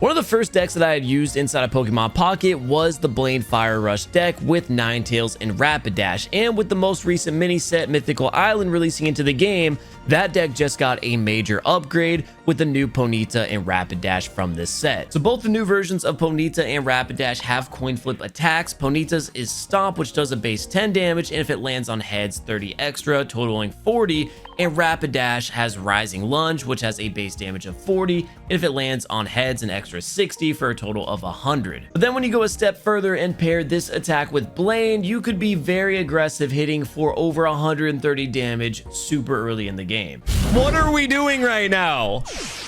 One of the first decks that I had used inside of Pokemon Pocket was the Blaine Fire Rush deck with Ninetales and Rapidash, and with the most recent mini set Mythical Island releasing into the game, that deck just got a major upgrade with the new Ponyta and Rapidash from this set. So both the new versions of Ponyta and Rapidash have coin flip attacks. Ponyta's is Stomp, which does a base 10 damage, and if it lands on heads, 30 extra, totaling 40, and Rapidash has Rising Lunge, which has a base damage of 40, and if it lands on heads, an extra 60 for a total of 100. But then when you go a step further and pair this attack with Blaine, you could be very aggressive, hitting for over 130 damage super early in the game. What are we doing right now?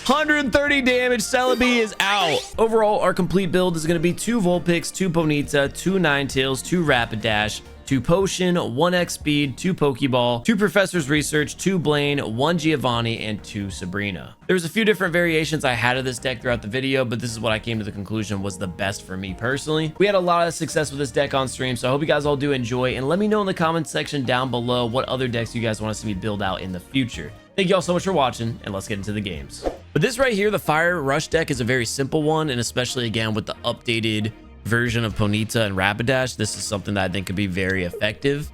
130 damage, Celebi is out. Overall, our complete build is going to be 2 Vulpix, 2 Ponyta, 2 Ninetales, 2 Rapidash, 2 Potion, 1x Speed, 2 Pokeball, 2 Professor's Research, 2 Blaine, 1 Giovanni, and 2 Sabrina. There's a few different variations I had of this deck throughout the video, but this is what I came to the conclusion was the best for me personally. We had a lot of success with this deck on stream, so I hope you guys all do enjoy, and let me know in the comments section down below what other decks you guys want to see me build out in the future. Thank you all so much for watching, and let's get into the games. But this right here, the Fire Rush deck, is a very simple one, and especially again with the updated version of Ponyta and Rapidash, this is something that I think could be very effective.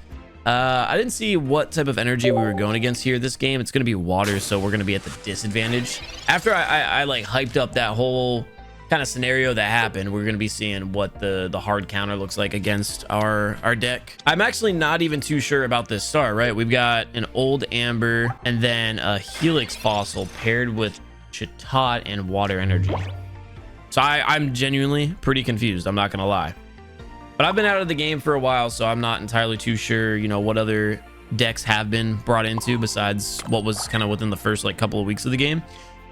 I didn't see what type of energy we were going against here this game. It's going to be water, so we're going to be at the disadvantage. After I like hyped up that whole kind of scenario that happened, we're going to be seeing what the hard counter looks like against our deck. I'm actually not even too sure about this start, right? We've got an Old Amber and then a Helix Fossil paired with Chatot and Water Energy. So I'm genuinely pretty confused, I'm not gonna lie. But I've been out of the game for a while, so I'm not entirely too sure, you know, what other decks have been brought into besides what was kind of within the first like couple of weeks of the game.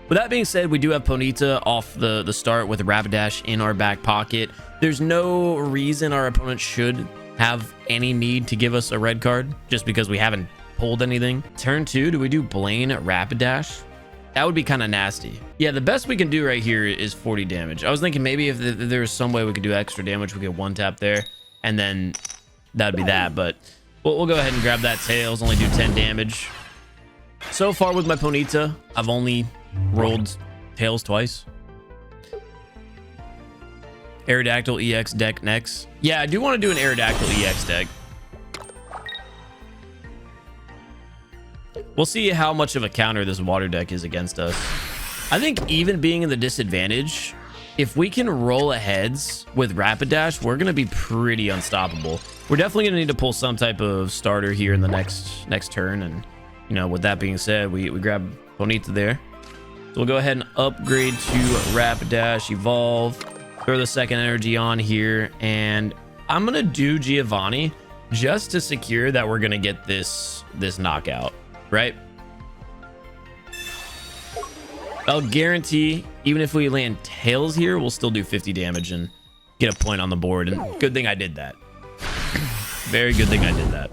With that being said, we do have Ponyta off the start with Rapidash in our back pocket. There's no reason our opponent should have any need to give us a red card just because we haven't pulled anything. Turn 2, do we do Blaine Rapidash? That would be kind of nasty. Yeah, the best we can do right here is 40 damage. I was thinking maybe if there was some way we could do extra damage, we could one tap there, and then that would be that. But we'll go ahead and grab that Tails, only do 10 damage. So far with my Ponyta, I've only rolled Tails twice. Aerodactyl EX deck next. Yeah, I do want to do an Aerodactyl EX deck. We'll see how much of a counter this water deck is against us. I think even being in the disadvantage, if we can roll aheads with Rapidash, we're going to be pretty unstoppable. We're definitely going to need to pull some type of starter here in the next turn. And, you know, with that being said, we grab Ponyta there. So we'll go ahead and upgrade to Rapidash, evolve, throw the second energy on here. And I'm going to do Giovanni just to secure that we're going to get this knockout. Right? I'll guarantee even if we land Tails here, we'll still do 50 damage and get a point on the board. And good thing I did that. Very good thing I did that.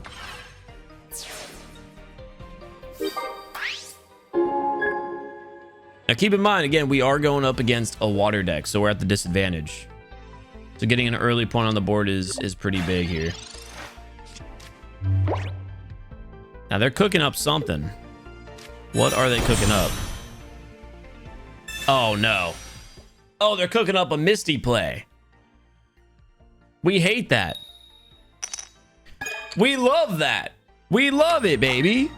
Now keep in mind, again, we are going up against a water deck, so we're at the disadvantage. So getting an early point on the board is pretty big here. Now they're cooking up something. What are they cooking up? Oh no. Oh, they're cooking up a Misty play. We hate that. We love that. We love it, baby.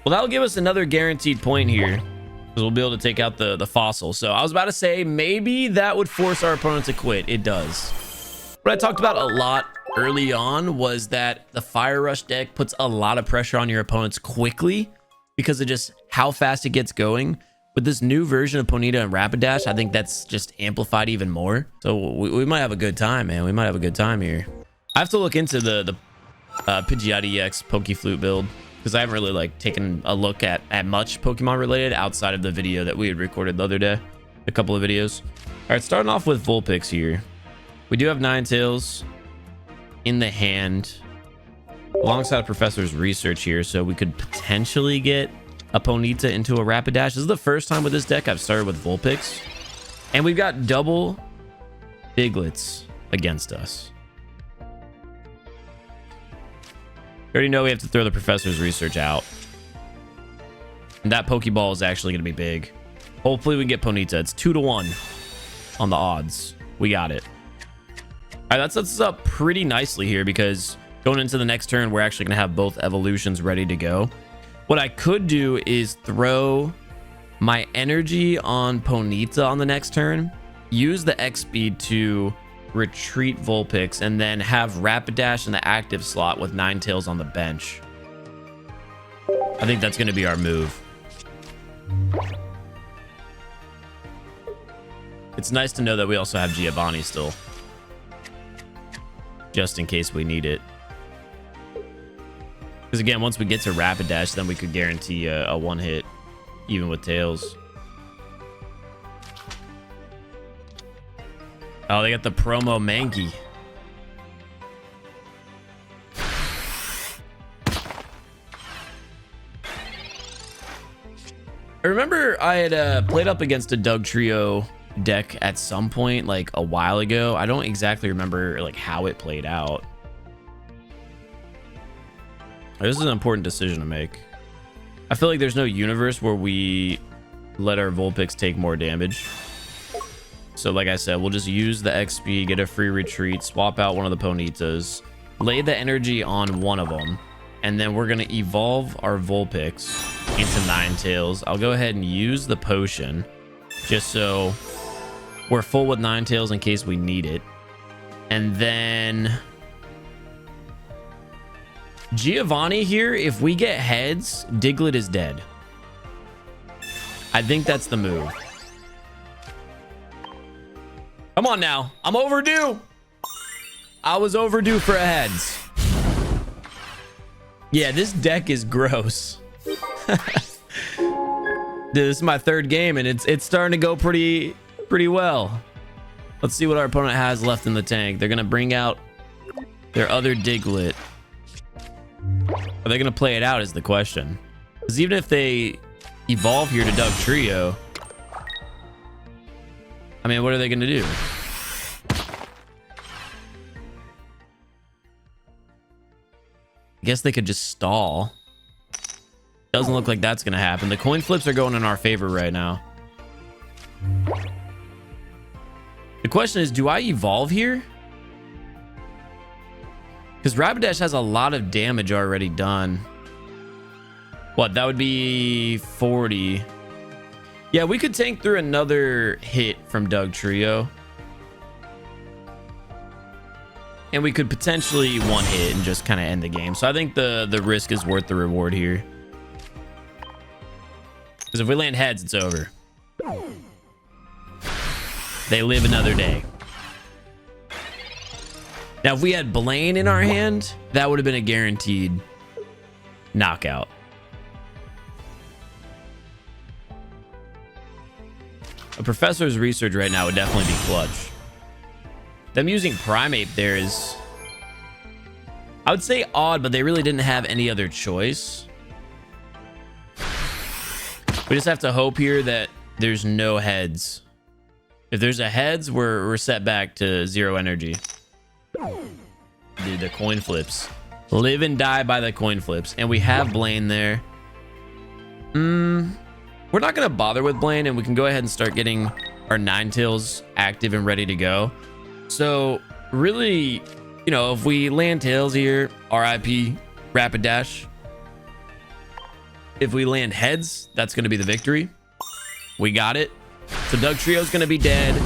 Well, that'll give us another guaranteed point here, because we'll be able to take out the fossil. So I was about to say maybe that would force our opponent to quit. It does. What I talked about a lot early on was that the Fire Rush deck puts a lot of pressure on your opponents quickly because of just how fast it gets going. With this new version of Ponyta and Rapidash, I think that's just amplified even more. So we might have a good time, man. We might have a good time here. I have to look into the Pidgeot EX Pokeflute build because I haven't really like taken a look at much Pokemon related outside of the video that we had recorded the other day. A couple of videos. All right, starting off with Vulpix here. We do have Ninetales in the hand alongside a Professor's Research here, so we could potentially get a Ponyta into a Rapidash. This is the first time with this deck I've started with Vulpix, and we've got double Digletts against us. We already know we have to throw the Professor's Research out, and that Pokeball is actually going to be big. Hopefully we can get Ponyta. It's 2-1 on the odds. We got it. All right, that sets us up pretty nicely here because going into the next turn, we're actually going to have both evolutions ready to go. What I could do is throw my energy on Ponyta on the next turn, use the X speed to retreat Vulpix, and then have Rapidash in the active slot with Ninetales on the bench. I think that's going to be our move. It's nice to know that we also have Giovanni still, just in case we need it. Because again, once we get to Rapidash, then we could guarantee a one hit, even with Tails. Oh, they got the promo Mankey. I remember I had played up against a Doug Trio deck at some point, like a while ago. I don't exactly remember like how it played out. This is an important decision to make. I feel like there's no universe where we let our Vulpix take more damage. So like I said, we'll just use the XP, get a free retreat, swap out one of the Ponytas, lay the energy on one of them, and then we're going to evolve our Vulpix into Ninetales. I'll go ahead and use the potion just so we're full with Ninetales in case we need it. And then Giovanni here, if we get heads, Diglett is dead. I think that's the move. Come on now. I'm overdue. I was overdue for a heads. Yeah, this deck is gross. Dude, this is my third game and it's starting to go pretty well. Let's see what our opponent has left in the tank. They're gonna bring out their other Diglett. Are they gonna play it out is the question. Because even if they evolve here to Doug Trio, I mean, what are they gonna do? I guess they could just stall. Doesn't look like that's gonna happen. The coin flips are going in our favor right now. The question is, do I evolve here? Because Rapidash has a lot of damage already done. What, that would be 40. Yeah, we could tank through another hit from Doug Trio. And we could potentially one hit and just kind of end the game. So I think the risk is worth the reward here. Because if we land heads, it's over. They live another day. Now, if we had Blaine in our hand, that would have been a guaranteed knockout. A professor's research right now would definitely be clutch. Them using Primate there is, I would say odd, but they really didn't have any other choice. We just have to hope here that there's no heads. If there's a heads, we're set back to 0 energy. Dude, the coin flips. Live and die by the coin flips. And we have Blaine there. We're not going to bother with Blaine, and we can go ahead and start getting our Ninetales active and ready to go. So really, you know, if we land Tails here, RIP Rapidash. If we land heads, that's going to be the victory. We got it. So Doug Trio's going to be dead.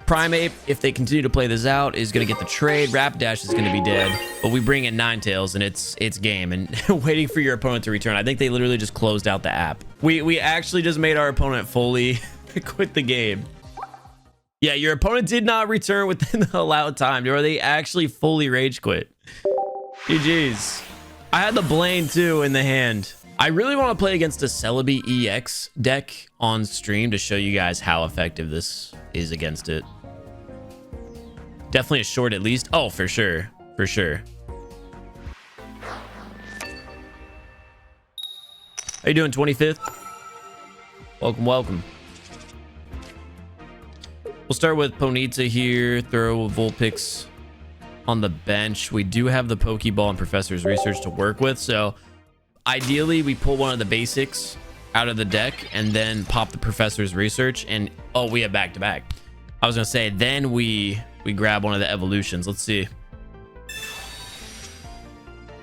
Primate, if they continue to play this out, is going to get the trade. Rapidash is going to be dead. But we bring in Ninetales, and it's game. And waiting for your opponent to return. I think they literally just closed out the app. We actually just made our opponent fully quit the game. Yeah, your opponent did not return within the allowed time. Or they actually fully rage quit. GG's. I had the Blaine too in the hand. I really want to play against a Celebi EX deck on stream to show you guys how effective this is against it. Definitely a short at least. Oh, for sure. For sure. How you doing, 25th? Welcome, welcome. We'll start with Ponyta here. Throw Vulpix on the bench. We do have the Pokeball and Professor's Research to work with, so ideally we pull one of the basics out of the deck and then pop the professor's research, and oh, we have back to back. I was gonna say then we grab one of the evolutions. Let's see.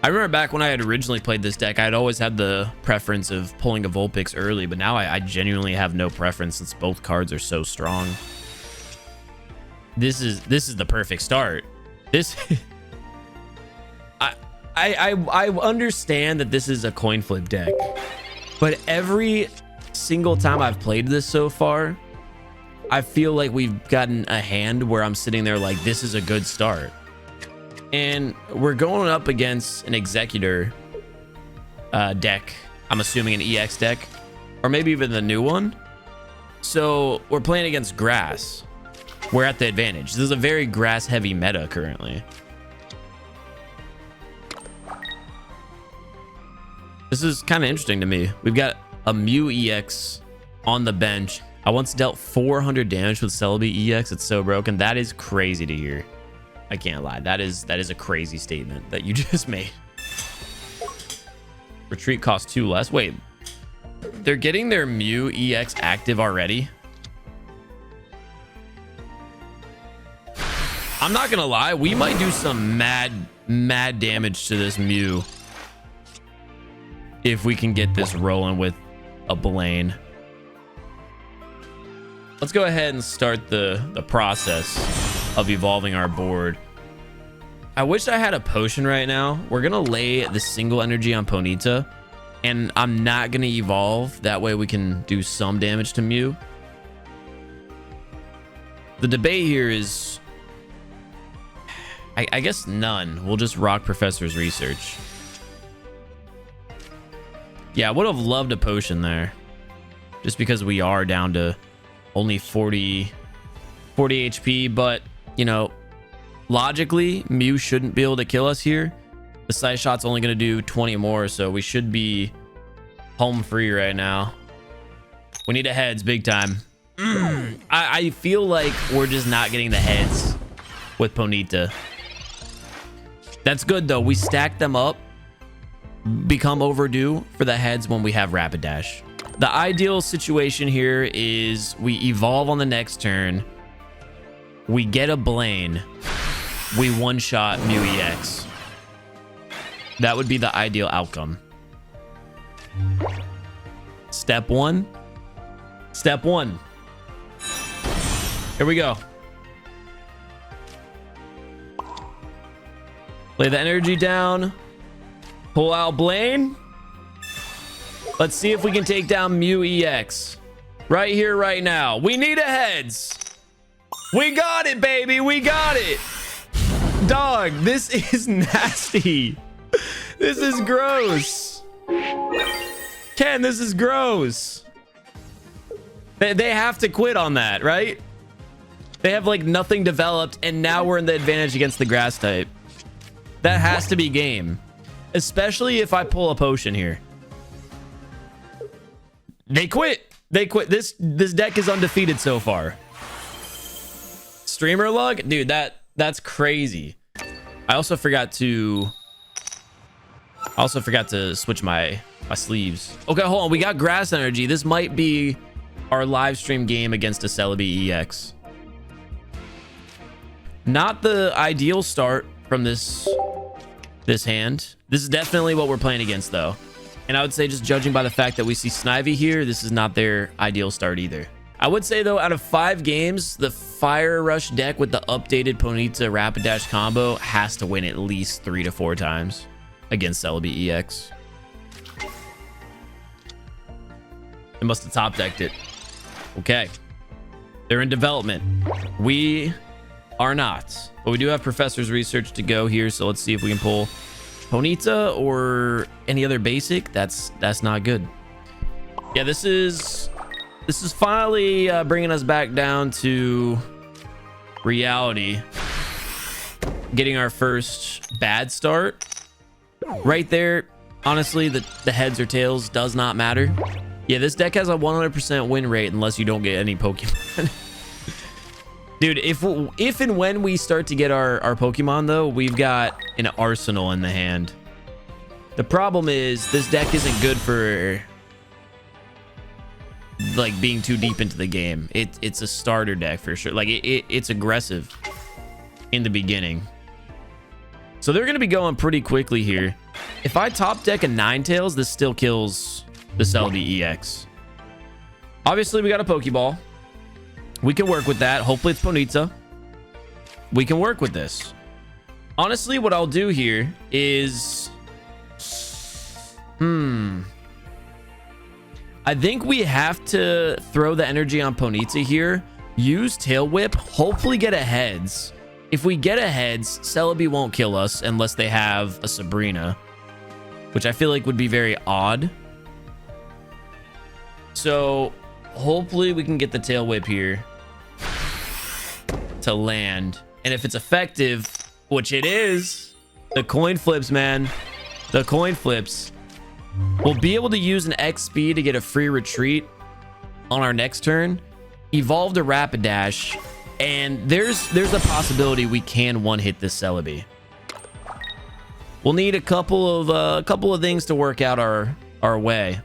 I remember back when I had originally played this deck, I'd always had the preference of pulling a Vulpix early, but now I genuinely have no preference since both cards are so strong. This is the perfect start. This I understand that this is a coin flip deck, but every single time I've played this so far, I feel like we've gotten a hand where I'm sitting there like, this is a good start. And we're going up against an Executor deck. I'm assuming an EX deck, or maybe even the new one. So we're playing against grass. We're at the advantage. This is a very grass heavy meta currently. This is kind of interesting to me. We've got a Mew EX on the bench. I once dealt 400 damage with Celebi EX. It's so broken. That is crazy to hear. I can't lie. That is a crazy statement that you just made. Retreat costs 2 less. Wait, they're getting their Mew EX active already? I'm not gonna lie. We might do some mad damage to this Mew if we can get this rolling with a Blaine. Let's go ahead and start the process of evolving our board. I wish I had a potion right now. We're gonna lay the single energy on Ponyta, and I'm not gonna evolve. That way we can do some damage to Mew. The debate here is, I guess none. We'll just rock Professor's Research. Yeah, I would have loved a potion there, just because we are down to only 40 HP, but you know, logically Mew shouldn't be able to kill us here. The side shot's only going to do 20 more, so we should be home free right now. We need a heads big time. I feel like we're just not getting the heads with Ponyta. That's good though. We stack them up, become overdue for the heads when we have Rapidash. The ideal situation here is we evolve on the next turn, we get a Blaine, we one-shot Mew EX. That would be the ideal outcome. Step one. Here we go. Lay the energy down. Pull out Blaine. Let's see if we can take down Mew EX. Right here, right now. We need a heads. We got it, baby. We got it. Dog, this is nasty. This is gross. Ken, this is gross. They have to quit on that, right? They have like nothing developed, and now we're in the advantage against the grass type. That has to be game. Especially if I pull a potion here. They quit. They quit. This deck is undefeated so far. Streamer luck? Dude, that's crazy. I also forgot to switch my sleeves. Okay, hold on. We got grass energy. This might be our live stream game against a Celebi EX. Not the ideal start from this hand. This is definitely what we're playing against though. And I would say, just judging by the fact that we see Snivy here, this is not their ideal start either. I would say though, out of 5 games, the Fire Rush deck with the updated Ponyta Rapidash combo has to win at least 3 to 4 times against Celebi EX. They must have top decked it. Okay. They're in development. We are not. But we do have Professor's Research to go here, so let's see if we can pull Ponyta or any other basic. That's not good. Yeah, this is finally bringing us back down to reality. Getting our first bad start. Right there, honestly, the heads or tails does not matter. Yeah, this deck has a 100% win rate unless you don't get any Pokemon. Dude, if and when we start to get our Pokemon, though, we've got an arsenal in the hand. The problem is this deck isn't good for like being too deep into the game. It's a starter deck for sure. Like it's aggressive in the beginning. So they're going to be going pretty quickly here. If I top deck a Ninetales, this still kills the Celebi EX. Obviously, we got a Pokeball. We can work with that. Hopefully, it's Ponyta. We can work with this. Honestly, what I'll do here is... I think we have to throw the energy on Ponyta here. Use Tail Whip. Hopefully, get a Heads. If we get a Heads, Celebi won't kill us unless they have a Sabrina, which I feel like would be very odd. So hopefully we can get the Tail Whip here to land. And if it's effective, which it is, the coin flips, man. The coin flips. We'll be able to use an XP to get a free retreat on our next turn. Evolve to Rapidash. And there's a possibility we can one-hit this Celebi. We'll need a couple of things to work out our way.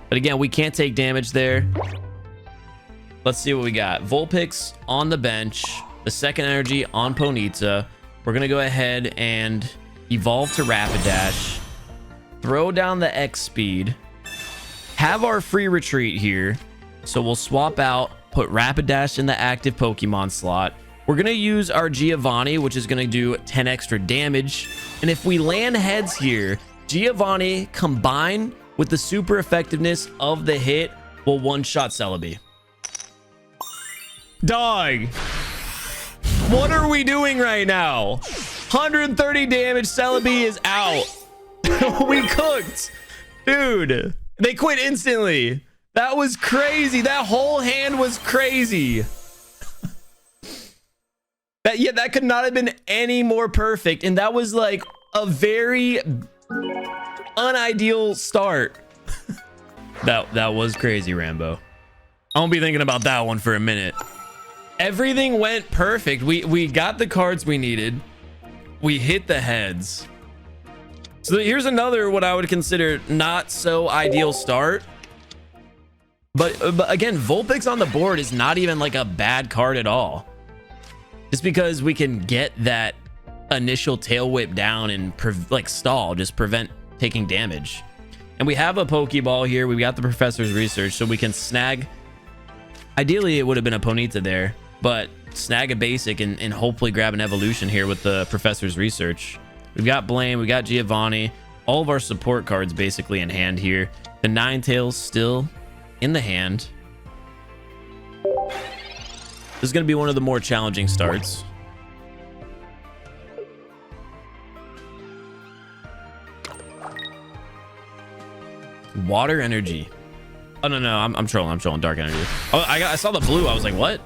But again, we can't take damage there. Let's see what we got. Vulpix on the bench. The second energy on Ponyta. We're gonna go ahead and evolve to Rapidash. Throw down the X speed. Have our free retreat here. So we'll swap out, put Rapidash in the active Pokemon slot. We're going to use our Giovanni, which is going to do 10 extra damage. And if we land heads here, Giovanni combined with the super effectiveness of the hit will one-shot Celebi. Dog, what are we doing right now? 130 damage, Celebi is out. We cooked. Dude, they quit instantly. That was crazy. That whole hand was crazy. That could not have been any more perfect. And that was like a very unideal start. That was crazy, Rambo. I won't be thinking about that one for a minute. Everything went perfect. We got the cards we needed. We hit the heads. So here's another what I would consider not so ideal start. But again, Vulpix on the board is not even like a bad card at all. Just because we can get that initial tail whip down and like stall, just prevent taking damage. And we have a Pokeball here. We got the Professor's Research, so we can snag. Ideally, it would have been a Ponyta there, but snag a basic and hopefully grab an evolution here with the Professor's Research. We've got Blame, we got Giovanni, all of our support cards basically in hand here. The Ninetales still in the hand. This is going to be one of the more challenging starts. Water energy. Oh no, I'm trolling. Dark energy. Oh, I saw the blue. I was like, what?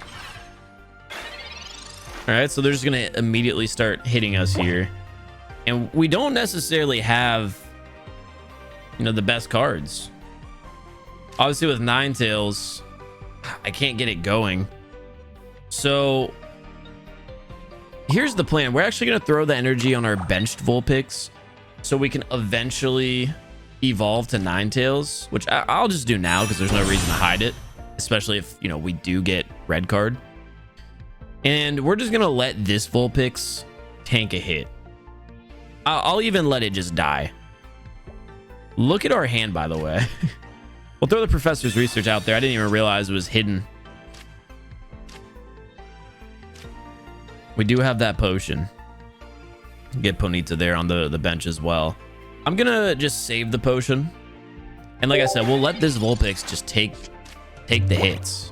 All right, so they're just gonna immediately start hitting us here, and we don't necessarily have, the best cards. Obviously, with Ninetales, I can't get it going. So here's the plan. We're actually gonna throw the energy on our benched Vulpix, so we can eventually evolve to Ninetales, which I'll just do now because there's no reason to hide it, especially if we do get red card. And we're just gonna let this Vulpix tank a hit. I'll even let it just die. Look at our hand, by the way. We'll throw the Professor's Research out there. I didn't even realize it was hidden. We do have that potion. Get Ponyta there on the bench as well. I'm gonna just save the potion, and like I said, we'll let this Vulpix just take the hits.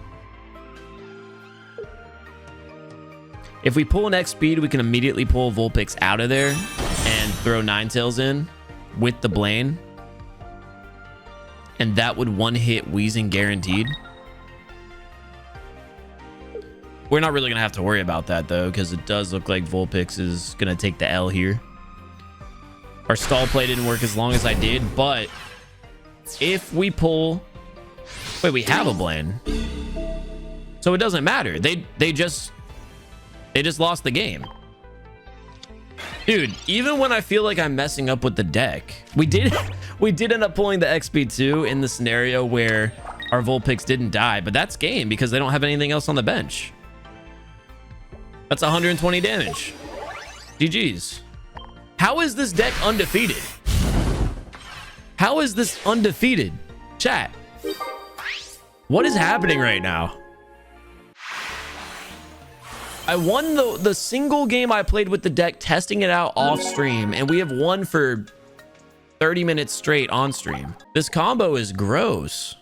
If we pull an X speed, we can immediately pull Vulpix out of there and throw Ninetales in with the Blaine, and that would one hit Wheezing guaranteed. We're not really gonna have to worry about that though, because it does look like Vulpix is gonna take the L here. Our stall play didn't work as long as I did, but if we pull... Wait, we have a Blaine. So it doesn't matter. They just lost the game. Dude, even when I feel like I'm messing up with the deck, we did end up pulling the XP2 in the scenario where our Vulpix didn't die, but that's game because they don't have anything else on the bench. That's 120 damage. GG's. How is this deck undefeated? How is this undefeated? Chat. What is happening right now? I won the single game I played with the deck, testing it out off stream, and we have won for 30 minutes straight on stream. This combo is gross.